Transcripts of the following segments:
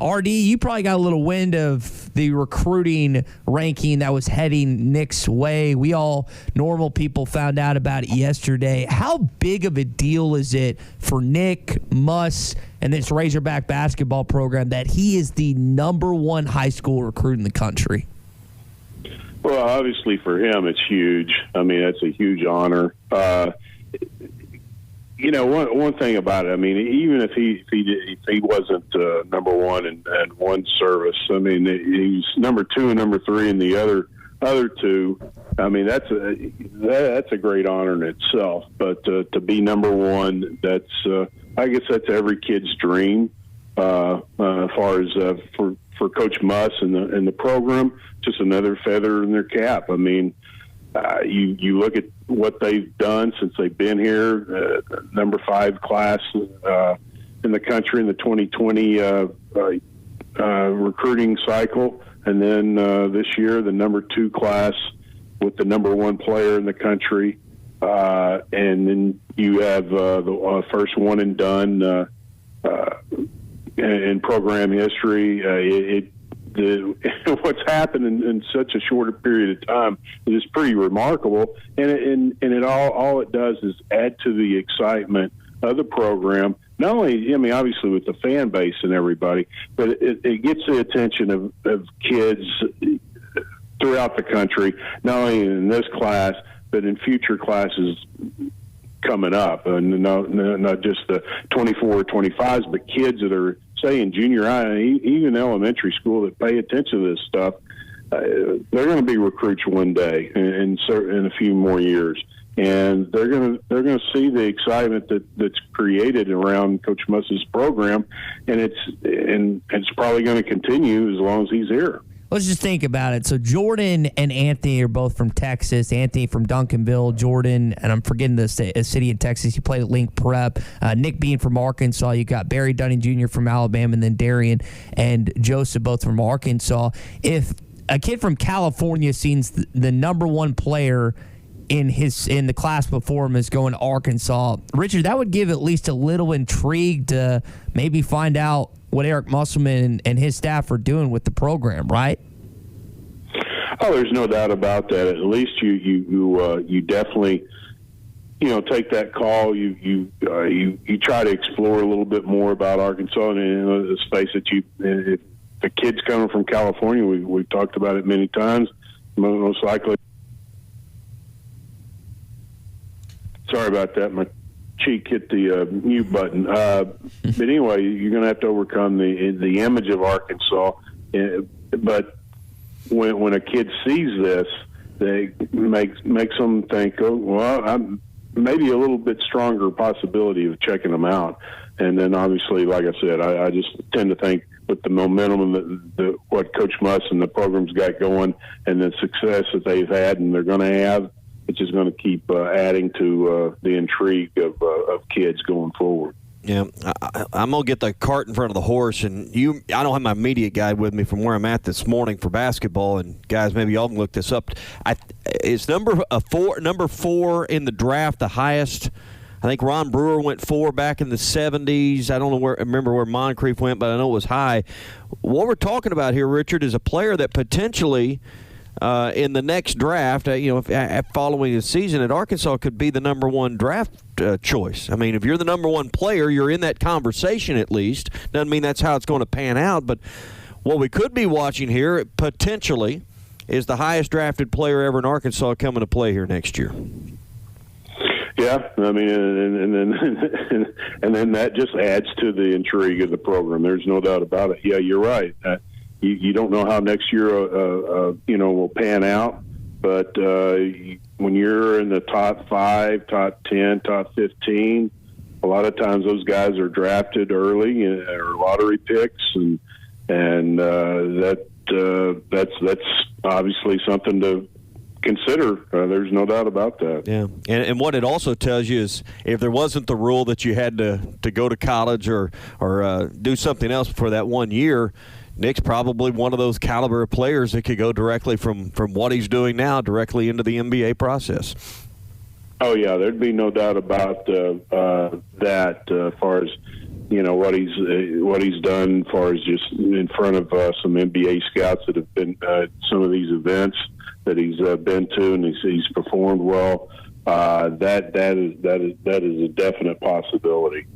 RD, you probably got a little wind of the recruiting ranking that was heading Nick's way. We all normal people found out about it yesterday. How big of a deal is it for Nick, Muss, and this Razorback basketball program that he is the number one high school recruit in the country? Well, obviously for him, it's huge. I mean, that's a huge honor. You know, one thing about it, I mean, even if he wasn't number one in one service, I mean, he's number two and number three in the other two. I mean, that's a great honor in itself. But to be number one, I guess that's every kid's dream. As far as for Coach Muss and the program, just another feather in their cap. I mean, you look at what they've done since they've been here, number 5 class in the country in the 2020 recruiting cycle, and then this year the number 2 class with the number 1 player in the country, and then you have the first one and done in program history. What's happened in such a shorter period of time is pretty remarkable, and it all it does is add to the excitement of the program. Not only, I mean, obviously with the fan base and everybody, but it gets the attention of kids throughout the country, not only in this class but in future classes coming up, and not just the 24 or 25s, but kids that are, say, in junior high, even elementary school, that pay attention to this stuff. They're going to be recruits one day, in a few more years, and they're going to see the excitement that's created around Coach Muss's program, and it's probably going to continue as long as he's here. Let's just think about it. So Jordan and Anthony are both from Texas. Anthony from Duncanville. Jordan, and I'm forgetting the city in Texas. He played at Link Prep. Nick being from Arkansas. You got Barry Dunning Jr. from Alabama, and then Darian and Joseph both from Arkansas. If a kid from California sees the number 1 player in the class before him is going to Arkansas, Richard, that would give at least a little intrigue to maybe find out what Eric Musselman and his staff are doing with the program, right? Oh, there's no doubt about that. At least you definitely, take that call. You try to explore a little bit more about Arkansas, and let's face it, if the kid's coming from California, we've talked about it many times. Most likely. Sorry about that. My cheek hit the mute button. But anyway, you're going to have to overcome the image of Arkansas. But when a kid sees this, they makes them think, oh, well, I'm maybe a little bit stronger possibility of checking them out. And then obviously, like I said, I just tend to think with the momentum and what Coach Muss and the program's got going and the success that they've had and they're going to have, it's just going to keep adding to the intrigue of kids going forward. Yeah, I'm going to get the cart in front of the horse, and I don't have my media guide with me from where I'm at this morning for basketball, and guys, maybe y'all can look this up. Is number 4 in the draft the highest? I think Ron Brewer went 4 back in the 70s. I don't remember where Moncrief went, but I know it was high. What we're talking about here, Richard, is a player that potentially in the next draft, following the season at Arkansas, could be the number 1 draft choice. I mean, if you're the number 1 player, you're in that conversation at least. Doesn't mean that's how it's going to pan out, but what we could be watching here potentially is the highest drafted player ever in Arkansas coming to play here next year. Yeah, I mean, and then that just adds to the intrigue of the program. There's no doubt about it. Yeah, you're right. You don't know how next year, will pan out, but when you're in the top 5, top 10, top 15, a lot of times those guys are drafted early or lottery picks, and that's obviously something to consider. There's no doubt about that. Yeah, and what it also tells you is if there wasn't the rule that you had to go to college or do something else for that 1 year, Nick's probably one of those caliber of players that could go directly from what he's doing now directly into the NBA process. Oh, yeah, there'd be no doubt about that as far as what he's done as far as just in front of some NBA scouts that have been some of these events that he's been to, and he's performed well. That is a definite possibility.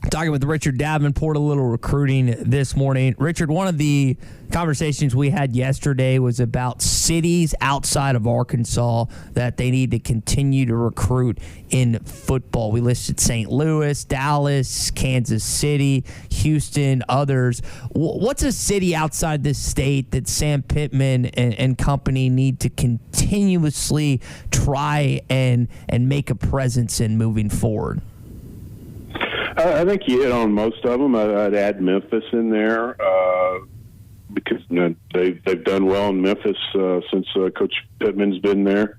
Talking with Richard Davenport, a little recruiting this morning. Richard, one of the conversations we had yesterday was about cities outside of Arkansas that they need to continue to recruit in football. We listed St. Louis, Dallas, Kansas City, Houston, others. What's a city outside this state that Sam Pittman and company need to continuously try and make a presence in moving forward? I think you hit on most of them. I'd add Memphis in there because they've done well in Memphis since Coach Pittman's been there.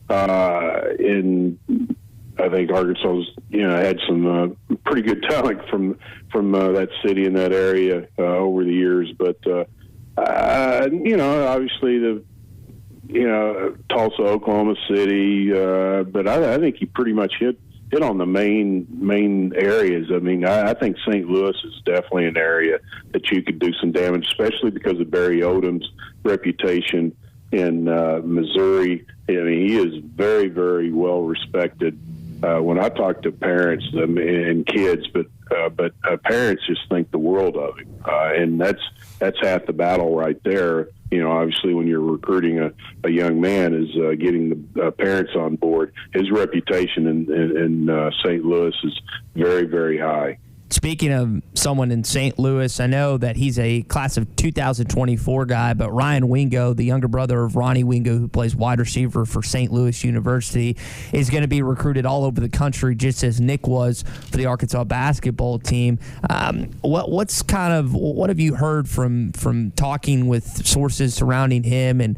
And I think Arkansas's had some pretty good talent from that city and that area over the years. But obviously Tulsa, Oklahoma City. But I think he pretty much hit on the main areas. I mean, I think St. Louis is definitely an area that you could do some damage, especially because of Barry Odom's reputation in Missouri. I mean, he is very, very well respected. When I talk to parents and kids, but parents just think the world of him, and that's half the battle right there. Obviously, when you're recruiting a young man, is getting the parents on board. His reputation in St. Louis is very, very high. Speaking of someone in St. Louis, I know that he's a class of 2024 guy, but Ryan Wingo, the younger brother of Ronnie Wingo, who plays wide receiver for St. Louis University, is going to be recruited all over the country, just as Nick was for the Arkansas basketball team. What have you heard from talking with sources surrounding him and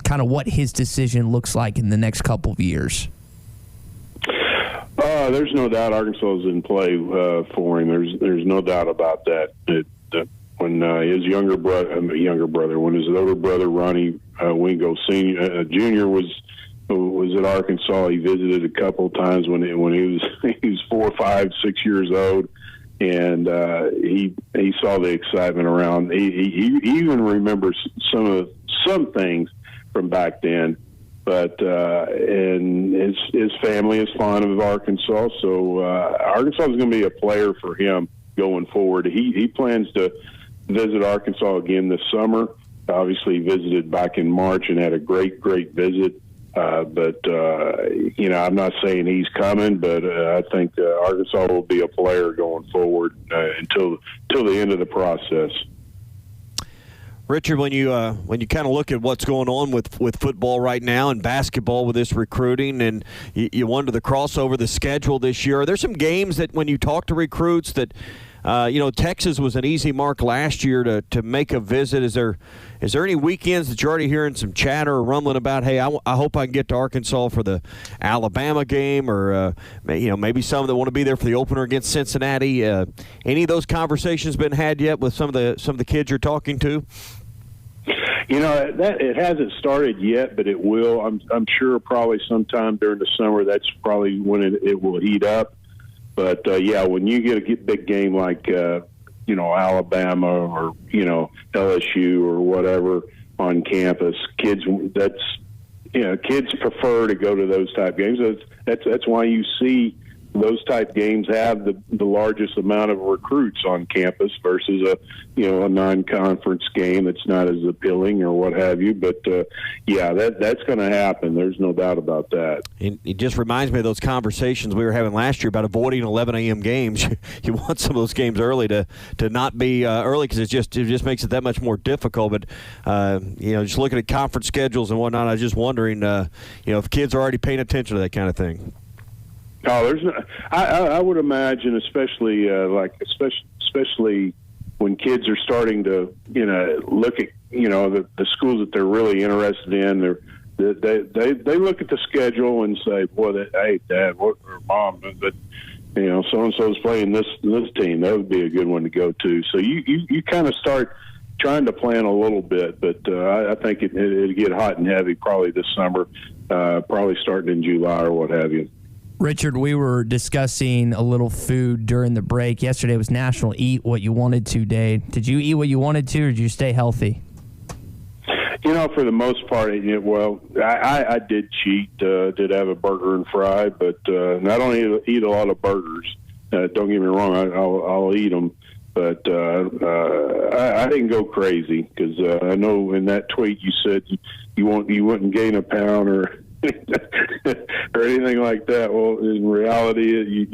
kind of what his decision looks like in the next couple of years? There's no doubt Arkansas is in play for him. There's no doubt about that. When his when his older brother Ronnie Wingo Jr. was at Arkansas, he visited a couple of times when he was 4, 5, 6 years old, and he saw the excitement around. He even remembers some things from back then. But and his family is fond of Arkansas, so Arkansas is going to be a player for him going forward. He plans to visit Arkansas again this summer. Obviously, he visited back in March and had a great visit. But I'm not saying he's coming, but I think Arkansas will be a player going forward until the end of the process. Richard, when you kind of look at what's going on with football right now and basketball with this recruiting, and you wonder the crossover, the schedule this year, are there some games that when you talk to recruits that Texas was an easy mark last year to make a visit? Is there any weekends that you're already hearing some chatter or rumbling about, hey, I hope I can get to Arkansas for the Alabama game, or maybe some that want to be there for the opener against Cincinnati? Any of those conversations been had yet with some of the kids you're talking to? That it hasn't started yet, but it will. I'm sure probably sometime during the summer. That's probably when it will heat up. But when you get a big game like Alabama or LSU or whatever on campus, kids prefer to go to those type games. That's why you see those type games have the largest amount of recruits on campus versus a non-conference game that's not as appealing or what have you. But that's going to happen. There's no doubt about that. It just reminds me of those conversations we were having last year about avoiding 11 a.m. games. You want some of those games early to not be early, because it just makes it that much more difficult. But just looking at conference schedules and whatnot, I was just wondering if kids are already paying attention to that kind of thing. Oh, I would imagine, especially when kids are starting to look at the schools that they're really interested in. They look at the schedule and say, "Boy, hey, Dad, or Mom, but so and so's playing this team. That would be a good one to go to." So you kind of start trying to plan a little bit, but I think it'll get hot and heavy probably this summer, probably starting in July or what have you. Richard, we were discussing a little food during the break. Yesterday was National Eat What You Wanted To Day. Did you eat what you wanted to, or did you stay healthy? For the most part, I did cheat. Did have a burger and fry, but I don't eat a lot of burgers. Don't get me wrong, I'll eat them. But I didn't go crazy because I know in that tweet you said you wouldn't gain a pound or or anything like that. Well, in reality,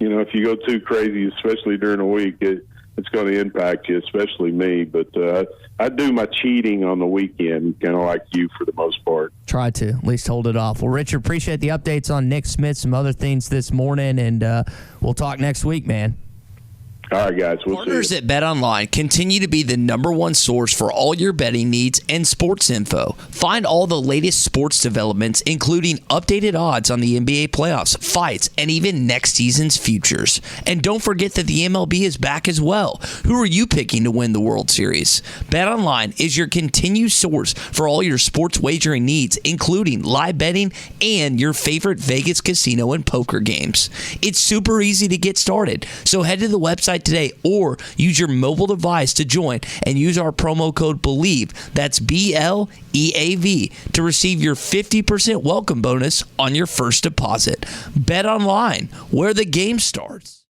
if you go too crazy, especially during the week, it's going to impact you, especially me. But I do my cheating on the weekend, kind of like you for the most part. Try to at least hold it off. Well, Richard, appreciate the updates on Nick Smith, some other things this morning, and we'll talk next week, man. All right, guys. We'll Partners see you. at BetOnline continue to be the #1 source for all your betting needs and sports info. Find all the latest sports developments, including updated odds on the NBA playoffs, fights, and even next season's futures. And don't forget that the MLB is back as well. Who are you picking to win the World Series? BetOnline is your continued source for all your sports wagering needs, including live betting and your favorite Vegas casino and poker games. It's super easy to get started, so head to the website today or use your mobile device to join and use our promo code BELIEVE, that's BLEAV, to receive your 50% welcome bonus on your first deposit. Bet online, where the game starts.